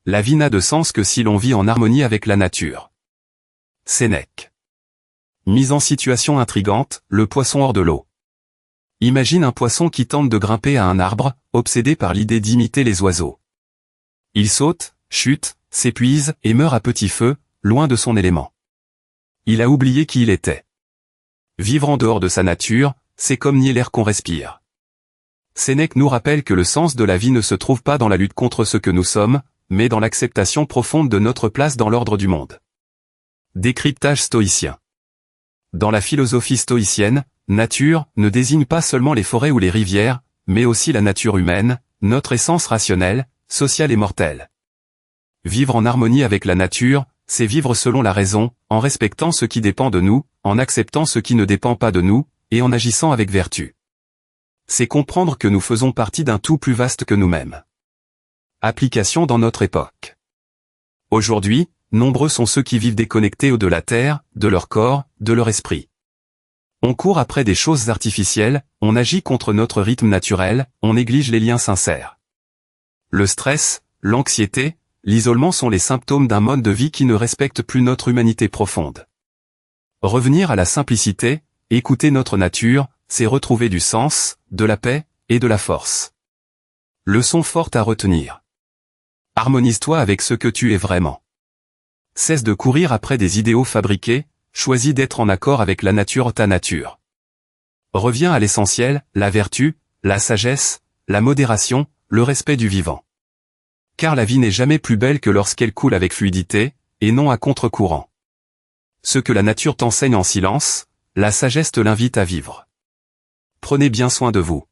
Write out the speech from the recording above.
La vie n'a de sens que si l'on vit en harmonie avec la nature. Sénèque. Mise en situation intrigante, le poisson hors de l'eau. Imagine un poisson qui tente de grimper à un arbre, obsédé par l'idée d'imiter les oiseaux. Il saute, chute, s'épuise et meurt à petit feu, loin de son élément. Il a oublié qui il était. Vivre en dehors de sa nature, c'est comme nier l'air qu'on respire. Sénèque nous rappelle que le sens de la vie ne se trouve pas dans la lutte contre ce que nous sommes, mais dans l'acceptation profonde de notre place dans l'ordre du monde. Décryptage stoïcien. Dans la philosophie stoïcienne, nature ne désigne pas seulement les forêts ou les rivières, mais aussi la nature humaine, notre essence rationnelle, sociale et mortelle. Vivre en harmonie avec la nature, c'est vivre selon la raison, en respectant ce qui dépend de nous, en acceptant ce qui ne dépend pas de nous, et en agissant avec vertu. C'est comprendre que nous faisons partie d'un tout plus vaste que nous-mêmes. Application dans notre époque. Aujourd'hui, nombreux sont ceux qui vivent déconnectés de la terre, de leur corps, de leur esprit. On court après des choses artificielles, on agit contre notre rythme naturel, on néglige les liens sincères. Le stress, l'anxiété, l'isolement sont les symptômes d'un mode de vie qui ne respecte plus notre humanité profonde. Revenir à la simplicité, écouter notre nature, c'est retrouver du sens, de la paix, et de la force. Leçon forte à retenir. Harmonise-toi avec ce que tu es vraiment. Cesse de courir après des idéaux fabriqués, choisis d'être en accord avec la nature, ta nature. Reviens à l'essentiel, la vertu, la sagesse, la modération, le respect du vivant. Car la vie n'est jamais plus belle que lorsqu'elle coule avec fluidité, et non à contre-courant. Ce que la nature t'enseigne en silence, la sagesse te l'invite à vivre. Prenez bien soin de vous.